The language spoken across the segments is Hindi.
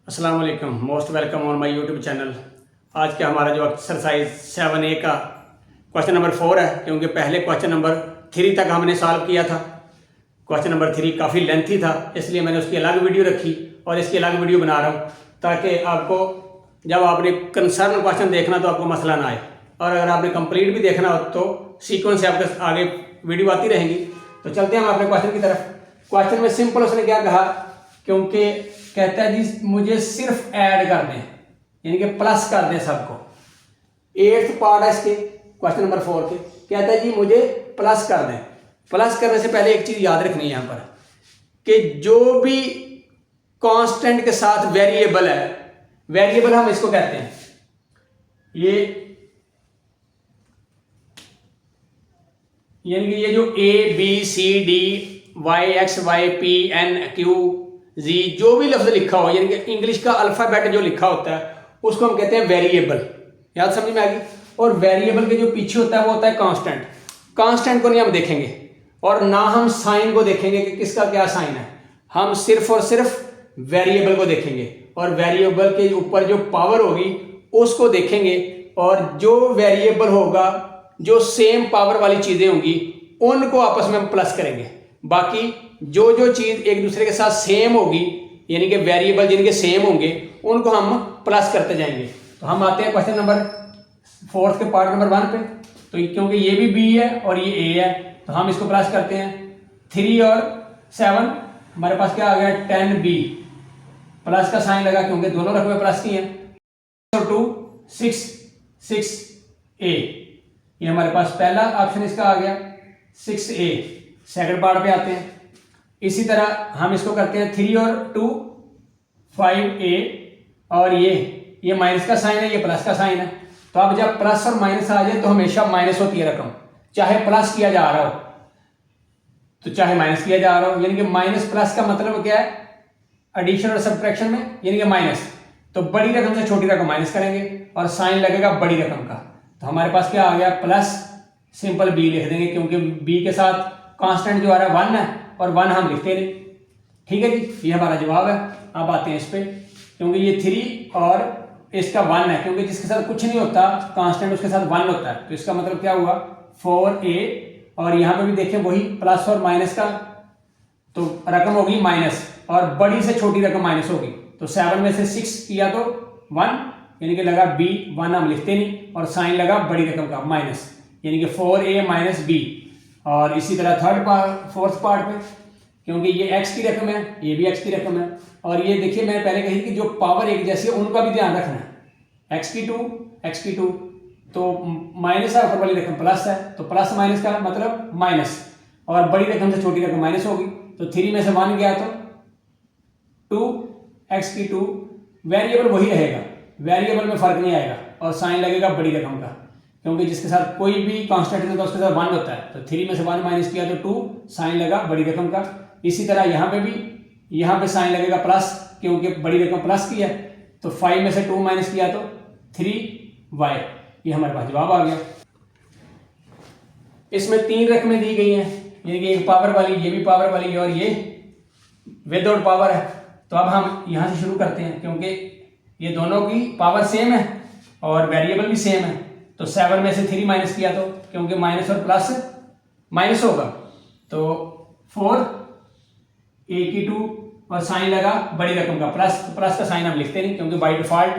अस्सलाम वालेकुम, most welcome on my YouTube channel. आज का हमारा जो एक्सरसाइज 7A का क्वेश्चन नंबर 4 है, क्योंकि पहले क्वेश्चन नंबर 3 तक हमने सॉल्व किया था। क्वेश्चन नंबर 3 काफ़ी लेंथी था, इसलिए मैंने उसकी अलग वीडियो रखी और इसकी अलग वीडियो बना रहा हूँ, ताकि आपको जब आपने कंसर्न क्वेश्चन देखना तो आपको मसला ना आए, और अगर आपने कंप्लीट भी देखना हो तो सीक्वेंस से आपके आगे वीडियो आती रहेंगी। तो चलते हैं हम अपने क्वेश्चन की तरफ। क्वेश्चन में सिंपल उसने क्या कहा, क्योंकि कहता है जी मुझे सिर्फ ऐड कर दें, यानी कि प्लस कर दें सबको। 8th पार्ट है इसके क्वेश्चन नंबर 4 के, कहता है जी मुझे प्लस कर दें। प्लस करने से पहले एक चीज याद रखनी है यहाँ पर कि जो भी कांस्टेंट के साथ वेरिएबल है, वेरिएबल हम इसको कहते हैं, ये यानी कि ये जो ABCD YXYPNQ जी जो भी लफ्ज लिखा हो, यानी कि इंग्लिश का अल्फाबेट जो लिखा होता है उसको हम कहते हैं वेरिएबल। याद समझ में आ गई। और वेरिएबल के जो पीछे होता है वो होता है कांस्टेंट। कांस्टेंट को नहीं हम देखेंगे और ना हम साइन को देखेंगे कि किसका क्या साइन है, हम सिर्फ और सिर्फ वेरिएबल को देखेंगे और वेरिएबल के ऊपर जो पावर होगी उसको देखेंगे। और जो वेरिएबल होगा, जो सेम पावर वाली चीजें होंगी, उनको आपस में हम प्लस करेंगे। बाकी जो जो चीज एक दूसरे के साथ सेम होगी, यानी कि वेरिएबल जिनके सेम होंगे, उनको हम प्लस करते जाएंगे। तो हम आते हैं क्वेश्चन नंबर 4 के पार्ट नंबर 1 पे। तो क्योंकि ये भी B है और ये A है, तो हम इसको प्लस करते हैं। 3 और 7 हमारे पास क्या आ गया, 10B। प्लस का साइन लगा क्योंकि दोनों रकमें प्लस की हैं। 2 6A, ये हमारे पास पहला ऑप्शन इसका आ गया 6A। सेकंड पार्ट पे आते हैं। इसी तरह हम इसको करते हैं 3 और 2 5A, और ये माइनस का साइन है, ये प्लस का साइन है। तो अब जब प्लस और माइनस आ जाए तो हमेशा माइनस होती है रकम, चाहे प्लस किया जा रहा हो तो चाहे माइनस किया जा रहा हो। यानी कि माइनस प्लस का मतलब क्या है, एडिशन और सब्ट्रैक्शन में, यानी कि माइनस। तो बड़ी रकम से छोटी रकम माइनस करेंगे और साइन लगेगा बड़ी रकम का। तो हमारे पास क्या आ गया, प्लस सिंपल B लिख देंगे, क्योंकि B के साथ कांस्टेंट जो आ रहा है 1 है और 1 हम लिखते नहीं। ठीक है जी, ये हमारा जवाब है। अब आते हैं इस पे, क्योंकि ये 3 और इसका 1 है, क्योंकि जिसके साथ कुछ नहीं होता कांस्टेंट उसके साथ 1 होता है। तो इसका मतलब क्या हुआ, 4A। और यहाँ पे भी देखें वही प्लस और माइनस का, तो रकम होगी माइनस और बड़ी से छोटी रकम माइनस होगी। तो 7 में से 6 किया तो 1, यानी कि लगा B। 1 हम लिखते नहीं और साइन लगा बड़ी रकम का माइनस, यानी कि 4A माइनस B। और इसी तरह फोर्थ पार्ट पे, क्योंकि ये x की रकम है, ये भी x की रकम है। और ये देखिए मैंने पहले कही कि जो पावर एक जैसी है उनका भी ध्यान रखना है। x की 2 तो माइनस है, ऊपर वाली रकम प्लस है, तो प्लस माइनस का मतलब माइनस, और बड़ी रकम से छोटी रकम माइनस होगी। तो 3 में से 1 गया तो 2x की 2, वेरिएबल वही रहेगा, वेरिएबल में फर्क नहीं आएगा, और साइन लगेगा बड़ी रकम का, क्योंकि जिसके साथ कोई भी कांस्टेंट नहीं होता उसके साथ 1 होता है। तो 3 में से 1 माइनस किया तो 2, साइन लगा बड़ी रकम का। इसी तरह यहाँ पे भी, यहाँ पे साइन लगेगा प्लस, क्योंकि बड़ी रकम प्लस की है। तो 5 में से 2 माइनस किया तो 3y। ये हमारे पास जवाब आ गया। इसमें 3 रकमें दी गई हैं, यानी कि एक पावर वाली, ये भी पावर वाली है, और ये विदाउट पावर है। तो अब हम यहाँ से शुरू करते हैं, क्योंकि ये दोनों की पावर सेम है और वेरिएबल भी सेम है। तो 7 में से 3 माइनस किया तो, क्योंकि माइनस और प्लस माइनस होगा, तो 4A की 2 और साइन लगा बड़ी रकम का प्लस। तो प्लस का साइन हम लिखते नहीं, क्योंकि बाय डिफॉल्ट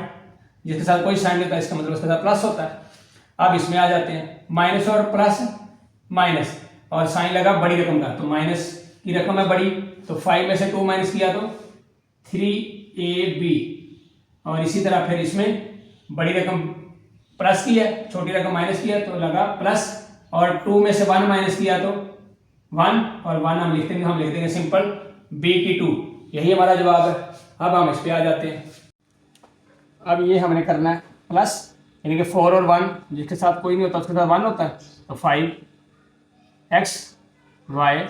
जिसके साथ कोई साइन नहीं होता इसका मतलब उसके साथ प्लस होता है। अब इसमें आ जाते हैं, माइनस और प्लस माइनस, और साइन लगा बड़ी रकम का, तो माइनस की रकम है बड़ी। तो 5 में से 2 माइनस किया तो 3AB। और इसी तरह फिर इसमें बड़ी रकम प्लस की है, छोटी रकम माइनस की है, तो लगा प्लस। और 2 में से 1 माइनस किया तो 1, और 1 हम लिखते हैं, हम लिख देंगे सिंपल B की 2। यही हमारा जवाब है। अब हम इस पे आ जाते हैं। अब ये हमने करना है प्लस, यानी कि 4 और 1, जिसके साथ कोई नहीं होता उसके साथ 1 होता है। तो 5xy,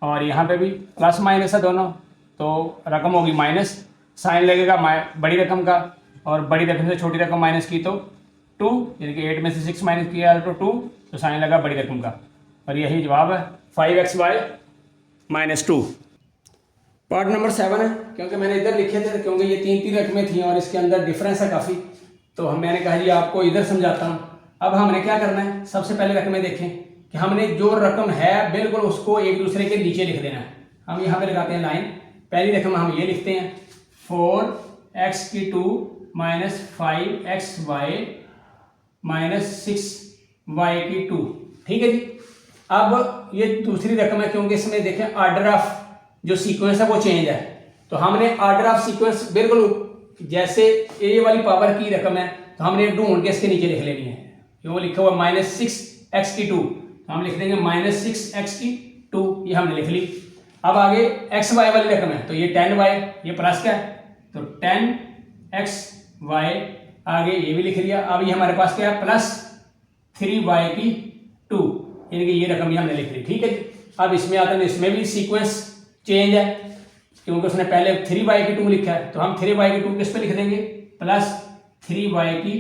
और यहाँ पे भी प्लस माइनस है दोनों, तो रकम होगी माइनस, साइन लगेगा बड़ी रकम का, और बड़ी रकम से छोटी रकम माइनस की तो 2, यानी कि 8 में से 6 माइनस किया तो 2, तो साइन लगा बड़ी रकम का। और यही जवाब है 5xy - 2। पार्ट नंबर 7 है, क्योंकि मैंने इधर लिखे थे, क्योंकि ये 3 रकमें थी और इसके अंदर डिफरेंस है काफ़ी, तो मैंने कहा जी आपको इधर समझाता हूँ। अब हमने क्या करना है, सबसे पहले रकमें देखें कि हमने जो रकम है बिल्कुल उसको एक दूसरे के नीचे लिख देना है। हम यहाँ पे लगाते हैं लाइन, पहली रकम हम ये लिखते हैं 4x⁴ minus 5xy minus 6y⁴, ठीक है जी। अब ये दूसरी रकम है, क्योंकि इसमें देखें आर्डर ऑफ जो सीक्वेंस है वो चेंज है, तो हमने आर्डर ऑफ सीक्वेंस बिल्कुल जैसे ए वाली पावर की रकम है तो हमने ढूंढ के इसके नीचे लिख लेनी है। वो लिखा हुआ -6x⁴, तो हम लिख देंगे -6x⁴, ये हमने लिख ली। अब आगे xy वाली रकम है, तो ये 10y, ये प्लस का है तो 10xy, आगे ये भी लिख लिया। अब ये हमारे पास क्या है, +3y⁴, यानी कि ये रकम भी हमने लिख ली, ठीक है जी। अब इसमें आता है, इसमें भी सीक्वेंस चेंज है, क्योंकि उसने पहले 3y⁴ लिखा है, तो हम 3y⁴ किस पे लिख देंगे, +3y⁴,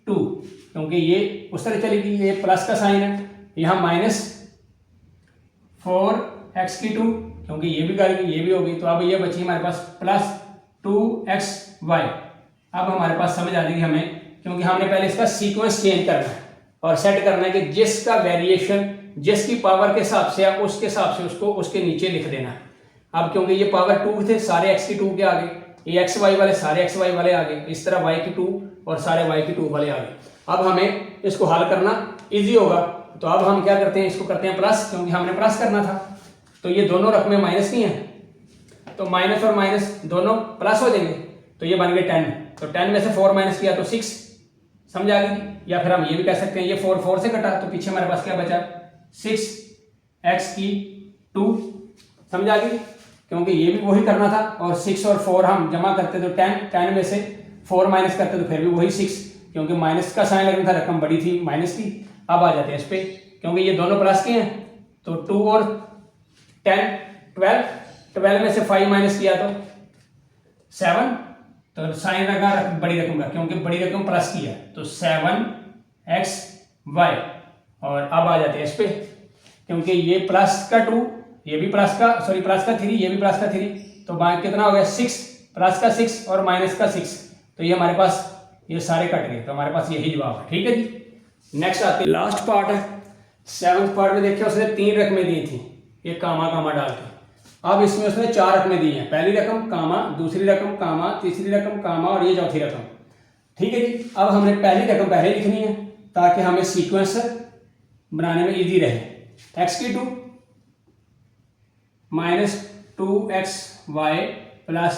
क्योंकि ये उस तरह चलेगी, ये प्लस का साइन है, यहाँ -4x⁴, क्योंकि ये भी करेगी ये भी होगी, तो अब ये बची हमारे पास +2xy। अब हमारे पास समझ आ जाएगी हमें, क्योंकि हमने पहले इसका सीक्वेंस चेंज करना है और सेट करना है कि जिसका वेरिएशन जिसकी पावर के हिसाब से है उसके हिसाब से उसको उसके नीचे लिख देना है। अब क्योंकि ये पावर 2 थे, सारे x⁴ के आगे, ये xy वाले सारे xy वाले आगे, इस तरह y⁴ और सारे y⁴ वाले आगे। अब हमें इसको हल करना इजी होगा, तो अब हम क्या करते हैं, इसको करते हैं प्लस, क्योंकि हमने प्लस करना था, तो ये दोनों रकमें माइनस की हैं, तो माइनस और माइनस दोनों प्लस हो जाएंगे, तो ये बन गए 10, तो 10 में से 4 माइनस किया तो 6, समझ आ गई। या फिर हम ये भी कह सकते हैं, ये 4 से कटा तो पीछे हमारे पास क्या बचा, 6x⁴, समझ आ गई, क्योंकि ये भी वही करना था, और 6 और 4 हम जमा करते तो 10 में से 4 माइनस करते तो फिर भी वही 6, क्योंकि माइनस का साइन लगना था, रकम बड़ी थी माइनस की। अब आ जाते हैं इस पे, क्योंकि ये दोनों प्लस के हैं, तो 2 और 10 12 में से 5 माइनस किया तो 7, तो साइन लगा बड़ी रकम का, क्योंकि बड़ी रकम प्लस की है, तो 7xy। और अब आ जाते हैं इस पे, क्योंकि ये प्लस का 2, ये भी प्लस का 3, ये भी प्लस का 3, तो बाकी कितना हो गया 6, प्लस का 6 और माइनस का 6, तो ये हमारे पास ये सारे कट गए, तो हमारे पास यही जवाब है, ठीक है जी। नेक्स्ट आते हैं लास्ट पार्ट है, 7th पार्ट में देखिए उसने 3 रकमें दी थी, ये कामा कामा डाल के। अब इसमें उसने 4 रकमें दी हैं, पहली रकम कामा, दूसरी रकम कामा, तीसरी रकम कामा और ये चौथी रकम, ठीक है जी। अब हमने पहली रकम पहले लिखनी है ताकि हमें सीक्वेंस बनाने में इजी रहे। x⁴ -2xy प्लस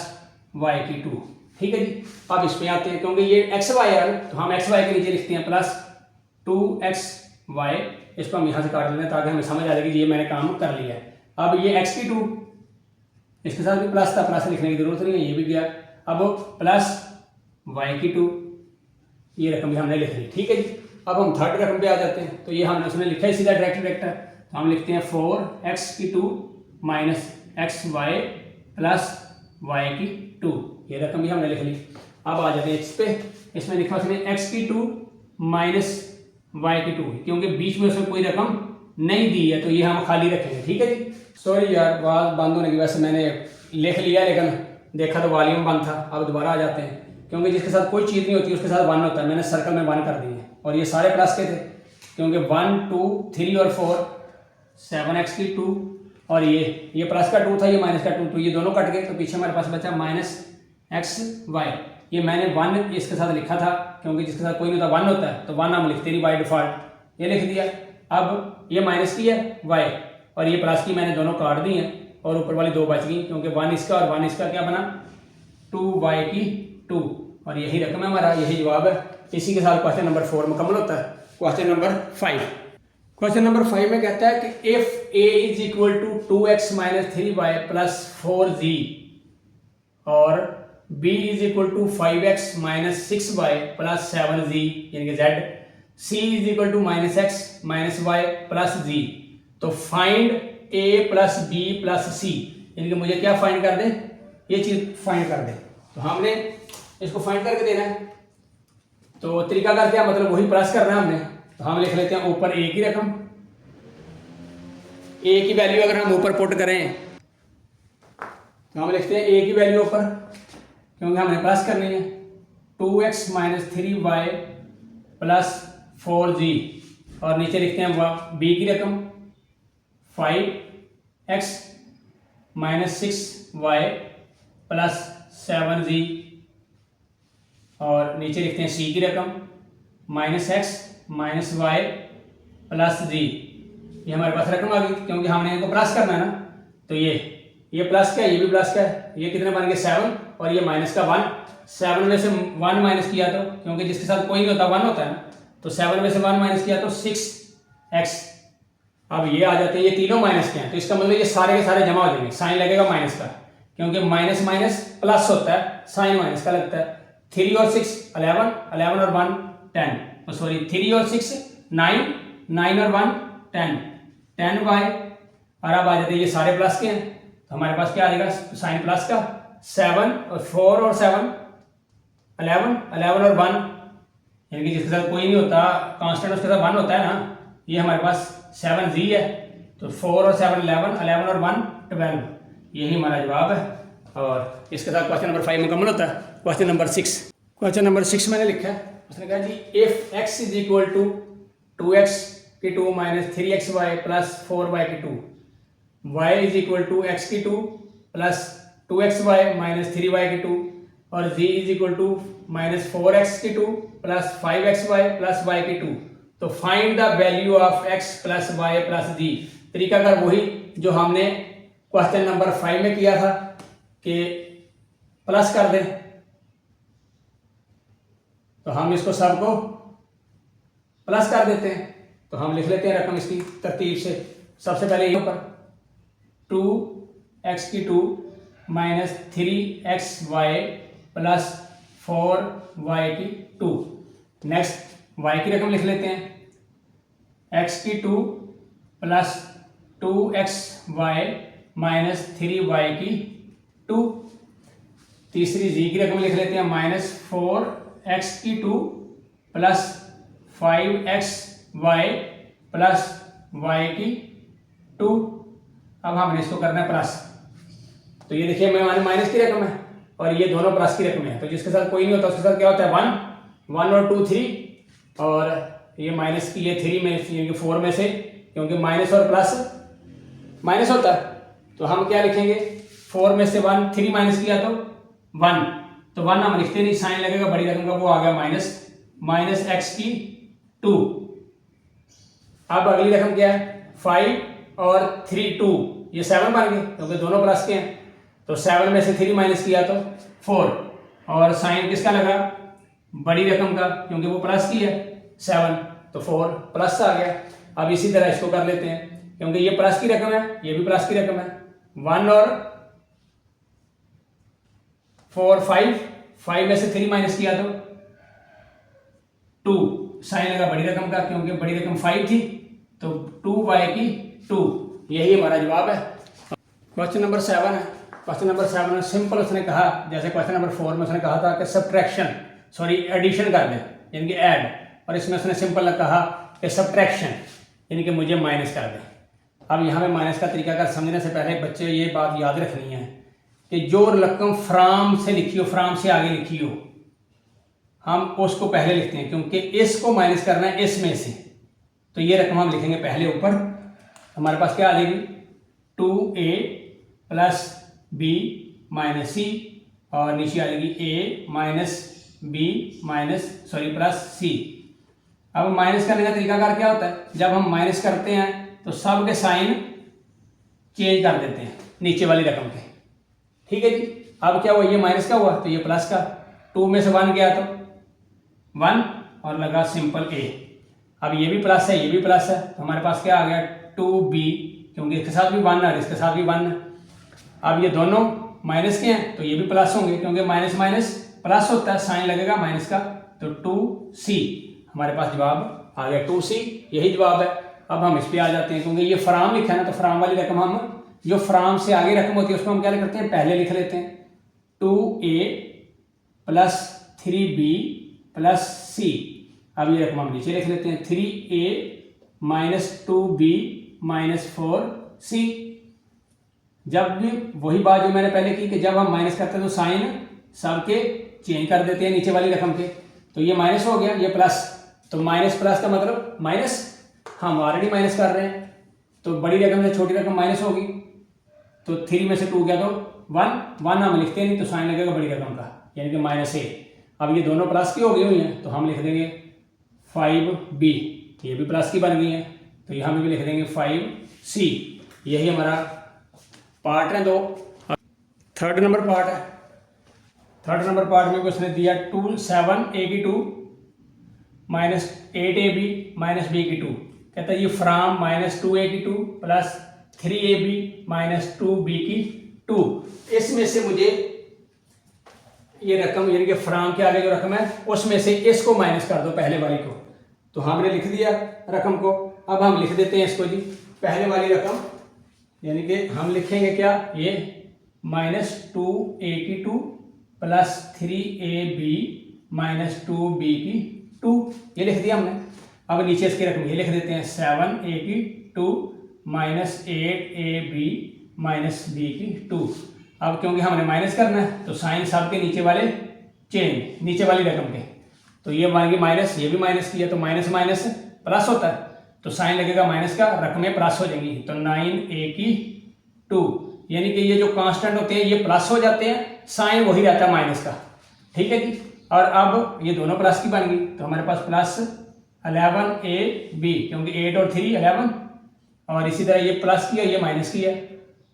y⁴, ठीक है जी। अब इसमें आते हैं, क्योंकि ये xy है तो हम xy के नीचे लिखते हैं +2xy, इसको हम यहाँ से काट लेते हैं ताकि हमें समझ आ जाएगी ये मैंने काम कर लिया है। अब ये x⁴, इसके साथ भी प्लस था, प्लस लिखने की जरूरत नहीं है, ये भी गया। अब +y⁴, ये रकम भी हमने लिख ली, ठीक है जी। अब हम थर्ड रकम पे आ जाते हैं, तो ये हमने उसने लिखा है सीधा डायरेक्ट, तो हम लिखते हैं 4x⁴ minus xy plus y⁴, ये रकम भी हमने लिख ली। अब आ जाते हैं इस पे, इसमें लिखा उसने x⁴ माइनस y⁴, क्योंकि बीच में उसमें कोई रकम नहीं दी है तो ये हम खाली रखेंगे, ठीक है जी। सॉरी यार, आवाज बंद होने की वजह से मैंने लिख लिया, लेकिन देखा तो वॉल्यूम बंद था। अब दोबारा आ जाते हैं, क्योंकि जिसके साथ कोई चीज़ नहीं होती उसके साथ 1 होता है, मैंने सर्कल में 1 कर दिए, और ये सारे प्लस के थे, क्योंकि 1 2 3 और 4 7x⁴, और ये प्लस का 2 था, ये माइनस का 2, तो ये दोनों कट गए, तो पीछे हमारे पास बचा -xy। ये मैंने 1 इसके साथ लिखा था, क्योंकि जिसके साथ कोई नहीं होता 1 होता है, तो 1 हम लिखते नहीं बाय डिफॉल्ट, ये लिख दिया। अब ये माइनस की है y, और ये प्लस की मैंने दोनों काट दी हैं, और ऊपर वाली 2 बच गई, क्योंकि 1 इसका और 1 इसका क्या बना 2y⁴, और यही रकम है हमारा, यही जवाब है। इसी के साथ क्वेश्चन नंबर 4 मुकम्मल होता है। क्वेश्चन नंबर 5, क्वेश्चन नंबर 5 में कहता है कि if a is equal to 2x minus 3y plus 4z और b is equal to 5x minus 6y plus 7z, यानी कि z, c is equal to -x minus y plus z, तो find a plus b plus c, यानी कि मुझे क्या फाइंड कर दे, ये चीज फाइंड कर दे, तो हमने इसको फाइंड करके देना है। तो तरीका का क्या मतलब, वही प्लस करना है हमने, तो हम लिख लेते हैं ऊपर a की रकम, a की वैल्यू अगर हम ऊपर पुट करें तो हम लिखते हैं ए की वैल्यू ऊपर, क्योंकि हमने प्लस करनी है, 2x - 3y प्लस 4g, और नीचे लिखते हैं बी की रकम 5x - 6y प्लस 7g, और नीचे लिखते हैं सी की रकम -x - y प्लस g। ये हमारे पास रकम आ गई, क्योंकि हमने इनको प्लस करना है ना। तो ये प्लस का है, ये भी प्लस का है, ये कितने बन गए 7, और ये माइनस का 1। 7 में से 1 माइनस किया तो, क्योंकि जिसके साथ कोई नहीं होता 1 होता है ना, तो 7 में से 1 माइनस किया तो 6x। अब ये आ जाते हैं, ये तीनों माइनस के हैं, तो इसका मतलब ये सारे के सारे जमा हो जाएंगे, साइन लगेगा माइनस का, क्योंकि माइनस माइनस प्लस होता है, साइन माइनस का लगता है। 3 और 6 11, 11 और 1 10, तो सॉरी 3 और 6 9, 9 और 1 10, 10y, और अब आ जाते हैं ये सारे प्लस के हैं, तो हमारे पास क्या आ जाएगा साइन प्लस का, 7 और 4 और 7 11, 11 और 1, यानी कि जिसके साथ कोई नहीं होता कांस्टेंट उसके साथ 1 होता है ना, ये हमारे पास 7g है, तो 4 और 7 11, 11 और 1 12, यही हमारा जवाब है। और इसके साथ क्वेश्चन नंबर 5 मुकम्मल होता है। क्वेश्चन नंबर 6, क्वेश्चन नंबर 6 मैंने लिखा है, उसने कहा जी if x is equal to 2x की 2 - 3xy प्लस 4y की 2, y is equal to x की 2 प्लस 2xy - 3y की 2, और z is equal to -4x की 2 प्लस 5xy प्लस y की 2, तो find the value of x plus y plus g। तरीकाकार वही जो हमने क्वेश्चन नंबर 5 में किया था कि प्लस कर दें, तो हम इसको सबको प्लस कर देते हैं। तो हम लिख लेते हैं रकम इसकी तरतीब से। सबसे पहले यहाँ पर 2x की 2 - 3xy प्लस 4y की 2। नेक्स्ट y की रकम लिख लेते हैं, x की 2 प्लस 2xy - 3y की 2। तीसरी z की रकम लिख लेते हैं, -4x की 2 प्लस 5xy प्लस y की 2। अब हमने इसको करना है प्लस, तो ये देखिए मैं माइनस की रकम है और ये दोनों प्लस की रकम है, तो जिसके साथ कोई नहीं होता उसके साथ क्या होता है 1, 1 और 2 3, और ये माइनस की ये 3 में 4 में से, क्योंकि माइनस और प्लस माइनस होता है, तो हम क्या लिखेंगे 4 में से 1 3 माइनस किया तो 1, तो 1 हम लिखते नहीं, साइन लगेगा बड़ी रकम का, वो आ गया -x की 2। अब अगली रकम क्या है 5 और 3 2, ये 7 बन गए क्योंकि दोनों प्लस के हैं, तो 7 में से 3 माइनस किया तो 4, और साइन किसका लगा बड़ी रकम का, क्योंकि वो प्लस की है 7, तो 4 प्लस आ गया। अब इसी तरह इसको कर लेते हैं, क्योंकि ये प्लस की रकम है ये भी प्लस की रकम है, 1 और 4 5 में से 3 माइनस किया तो 2, साइन लगा बड़ी रकम का, क्योंकि बड़ी रकम 5 थी, तो 2y की 2, यही हमारा जवाब है। क्वेश्चन नंबर 7 है। क्वेश्चन नंबर 7 में सिंपल उसने कहा, जैसे क्वेश्चन नंबर 4 में उसने कहा था कि सब्ट्रैक्शन एडिशन कर दे, यानी कि ऐड, और इसमें उसने सिंपल कहा कि सब्ट्रैक्शन, यानी कि मुझे माइनस कर दे। अब यहाँ पे माइनस का तरीका कर समझने से पहले बच्चे ये बात याद रखनी है कि जो रकम फ्राम से लिखी हो, फ्राम से आगे लिखी हो, हम उसको पहले लिखते हैं, क्योंकि इसको माइनस करना है इसमें से, तो ये रकम हम लिखेंगे पहले ऊपर। हमारे पास क्या आ जाएगी 2a plus b minus c, और नीचे आ जाएगी a minus b plus c। अब माइनस करने का तरीकाकार क्या होता है, जब हम माइनस करते हैं तो सब के साइन चेंज कर देते हैं नीचे वाली रकम के, ठीक है जी। अब क्या हुआ, ये माइनस का हुआ तो ये प्लस का, 2 में से 1 गया तो 1 और लगा सिंपल a। अब ये भी प्लस है ये भी प्लस है, तो हमारे पास क्या आ गया 2b, क्योंकि इसके साथ भी 1 है इसके साथ भी 1 है। अब ये दोनों माइनस के हैं तो ये भी प्लस होंगे, क्योंकि माइनस माइनस प्लस होता है, साइन लगेगा माइनस का, तो 2c हमारे पास जवाब आ गया 2c, यही जवाब है। अब हम इस पे आ जाते हैं, क्योंकि ये फ्राम लिखा है ना, तो फ्राम वाली रकम हम जो फ्राम से आगे रकम होती है उसको हम क्या करते हैं पहले लिख लेते हैं, 2a plus 3b plus c। अब ये रकम हम नीचे लिख लेते हैं, 3a minus 2b minus 4c। जब भी वही बात जो मैंने पहले की कि जब हम माइनस करते हैं तो साइन सबके चेंज कर देते हैं नीचे वाली रकम के। तो ये माइनस हो गया, ये प्लस, तो माइनस प्लस का मतलब माइनस, हम ऑलरेडी माइनस कर रहे हैं तो बड़ी रकम से छोटी रकम माइनस होगी। तो 3 में से 2 गया तो 1 हम लिखते नहीं तो साइन लगेगा बड़ी रकम का, यानी कि -a। अब ये दोनों प्लस की हो गई हुई हैं तो हम लिख देंगे 5b, ये भी प्लस की बन गई है तो यहाँ भी लिख देंगे 5c। यही हमारा पार्ट है। दो थर्ड नंबर पार्ट है। थर्ड नंबर पार्ट में उसने दिया 7a की 2 -8ab -b की 2। कहता है ये फ्राम -2a की 2 प्लस 3ab -2b की 2। इसमें से मुझे ये रकम यानी कि फ्राम के आगे जो रकम है उसमें से इसको माइनस कर दो, पहले वाली को। तो हमने लिख दिया रकम को, अब हम लिख देते हैं इसको जी पहले वाली रकम, यानी कि हम लिखेंगे क्या, ये -2a की 2 प्लस 3ab -2b की 2, ये लिख दिया हमने। अब नीचे इसकी रकम ये लिख देते हैं 7a की 2 -8ab -b की 2। अब क्योंकि हमने माइनस करना है तो साइन सब के नीचे वाले चेंज, नीचे वाली रकम के, तो ये मान के माइनस, ये भी माइनस किया तो माइनस माइनस प्लस होता है तो साइन लगेगा माइनस का, रकमें प्लस हो जाएंगी। तो 9a की 2, यानी कि ये जो कांस्टेंट होते हैं ये प्लस हो जाते हैं, साइन वही रहता है माइनस का। ठीक है जी। और अब ये दोनों प्लस की बन गई तो हमारे पास प्लस 11ab, क्योंकि 8 और 3 11, और इसी तरह ये प्लस किया ये माइनस किया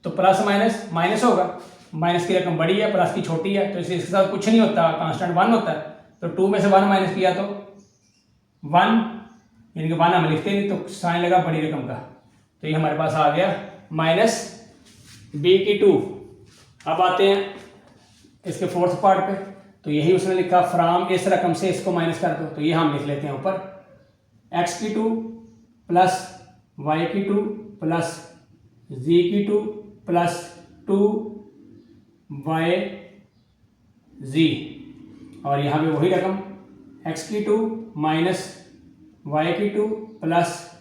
तो प्लस माइनस माइनस होगा, माइनस की रकम बड़ी है प्लस की छोटी है तो इसके साथ कुछ नहीं होता, कांस्टेंट 1 होता है। तो 2 में से 1 माइनस किया तो 1, यानी कि 1 हम लिखते नहीं तो साइन लगा बड़ी रकम का। तो ये हमारे पास आ गया -b की 2। अब आते हैं इसके फोर्थ पार्ट पे, तो यही उसने लिखा फ्राम इस रकम से इसको माइनस कर दो, तो ये हम लिख लेते हैं ऊपर x की 2 प्लस y की 2 प्लस z की 2 प्लस 2yz, और यहाँ पे वही रकम x की 2 माइनस y की 2 प्लस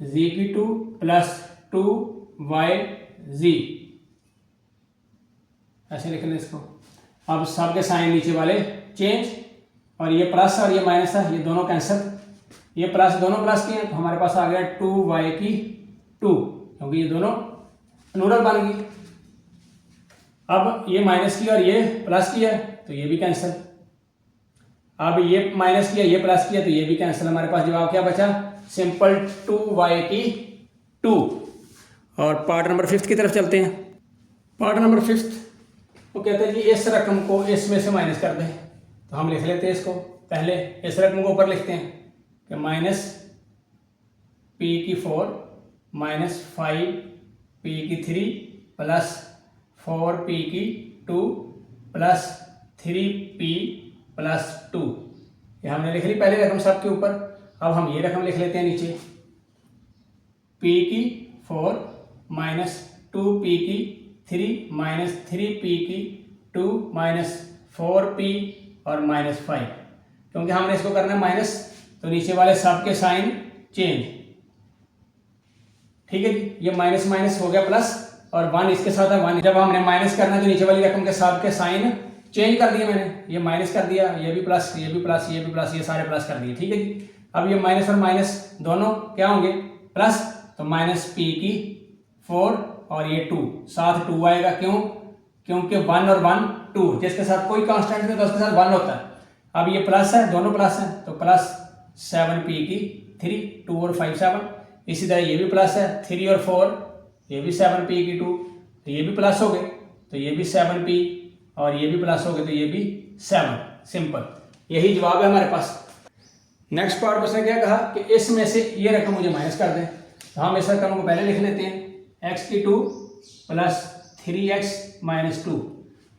z की 2 प्लस 2yz, ऐसे लिख लें इसको। अब सब के साइन नीचे वाले चेंज, और ये प्लस और ये माइनस है ये दोनों कैंसिल, ये प्लस दोनों प्लस किए तो हमारे पास आ गया 2y की 2, क्योंकि ये दोनों प्लूरल बन गई। अब ये माइनस किया और ये प्लस किया तो ये भी कैंसिल, अब ये माइनस किया ये प्लस किया तो ये भी कैंसिल। हमारे पास जवाब क्या बचा, सिंपल 2y की 2। और पार्ट नंबर 5 की तरफ चलते हैं। पार्ट नंबर 5 वो कहते हैं जी इस रकम को इसमें से माइनस कर दें, तो हम लिख लेते हैं इसको, पहले इस रकम को ऊपर लिखते हैं कि -p की 4 -5p की 3 प्लस 4p की 2 प्लस 3p प्लस 2, ये हमने लिख ली पहले रकम सब के ऊपर। अब हम ये रकम लिख लेते हैं नीचे, p की 4 -2p की 3 -3p की 2 -4p और -5, क्योंकि हमने इसको करना है माइनस तो नीचे वाले सब के साइन चेंज। ठीक है जी, ये माइनस माइनस हो गया प्लस, और 1 इसके साथ है 1। जब हमने माइनस करना है तो नीचे वाली रकम के सब के साइन चेंज कर दिए मैंने, ये माइनस कर दिया, ये भी प्लस, ये भी प्लस, ये भी प्लस, ये सारे प्लस कर दिए। ठीक है जी। अब ये माइनस और माइनस दोनों क्या होंगे प्लस, तो -p की 4 और ये 2 साथ 2 आएगा, क्यों, क्योंकि 1 और 1 2, जिसके साथ कोई कांस्टेंट नहीं तो उसके साथ 1 होता है। अब ये प्लस है, दोनों प्लस हैं तो प्लस 7p की 3, 2 और 5 7। इसी तरह ये भी प्लस है 3 और 4, ये भी 7p की 2, तो ये भी प्लस हो गए तो ये भी 7p, और ये भी प्लस हो गए तो ये भी 7। सिंपल, यही जवाब है हमारे पास। नेक्स्ट पार्ट उसने क्या कहा कि इसमें से ये रकम मुझे माइनस कर दें, तो हम इस रकम को पहले लिख लेते हैं x की 2 प्लस 3x माइनस 2,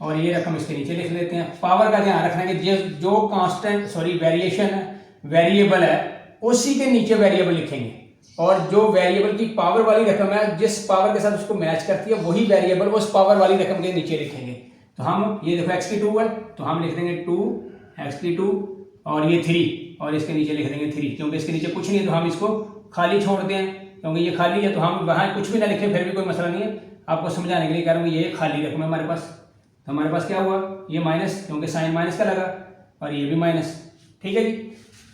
और ये रकम इसके नीचे लिख लेते हैं। पावर का ध्यान रखना कि जो कांस्टेंट वेरिएशन वेरिएबल है उसी के नीचे वेरिएबल लिखेंगे, और जो वेरिएबल की पावर वाली रकम है जिस पावर के साथ उसको मैच करती है वही वेरिएबल उस पावर वाली रकम के नीचे लिखेंगे। तो हम ये देखो x की 2 है तो हम लिख देंगे 2x की 2, और ये 3 और इसके नीचे लिख देंगे 3, क्योंकि इसके नीचे कुछ नहीं है तो हम इसको खाली छोड़ दें, क्योंकि ये खाली है तो हम वहाँ कुछ भी ना लिखें फिर भी कोई मसला नहीं है। आपको समझाने के लिए कह रहा हूँ, ये खाली रकम है हमारे पास, तो हमारे पास क्या हुआ, ये माइनस, क्योंकि साइन माइनस का लगा, और ये भी माइनस। ठीक है जी,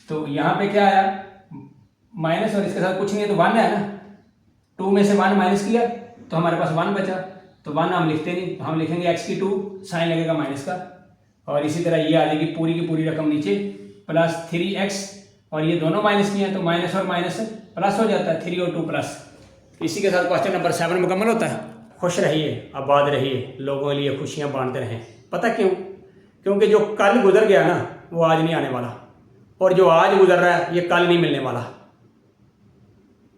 तो यहाँ पे क्या आया, माइनस, और इसके साथ कुछ नहीं है तो 1 है ना, 2 में से 1 माइनस किया तो हमारे पास 1 बचा, तो 1 हम लिखते नहीं, तो हम लिखेंगे x की 2, साइन लगेगा माइनस का, और इसी तरह ये आ जाएगी पूरी की पूरी रकम नीचे, प्लस 3x, और ये दोनों माइनस किए हैं तो माइनस और माइनस प्लस हो जाता है, 3 और 2 प्लस। इसी के साथ क्वेश्चन नंबर 7 मुकम्मल होता है। खुश रहिए, आबाद रहिए, लोगों के लिए खुशियाँ बांटते रहें। पता क्यों? क्योंकि जो कल गुजर गया ना वो आज नहीं आने वाला, और जो आज गुजर रहा है ये कल नहीं मिलने वाला।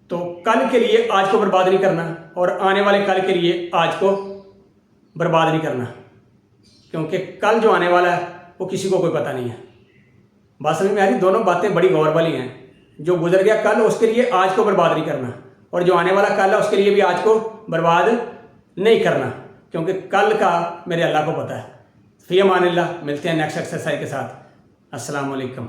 तो कल के लिए आज को बर्बाद नहीं करना, और आने वाले कल के लिए आज को बर्बाद नहीं करना, क्योंकि कल जो आने वाला है वो किसी को कोई पता नहीं है। बात समझ में आ रही? दोनों बातें बड़ी गौर वाली हैं। जो गुजर गया कल उसके लिए आज को बर्बाद नहीं करना, और जो आने वाला कल है उसके लिए भी आज को बर्बाद नहीं करना, क्योंकि कल का मेरे अल्लाह को पता है। फ़ी अमानिल्लाह, मिलते हैं नेक्स्ट एक्सरसाइज के साथ। अस्सलाम वालेकुम।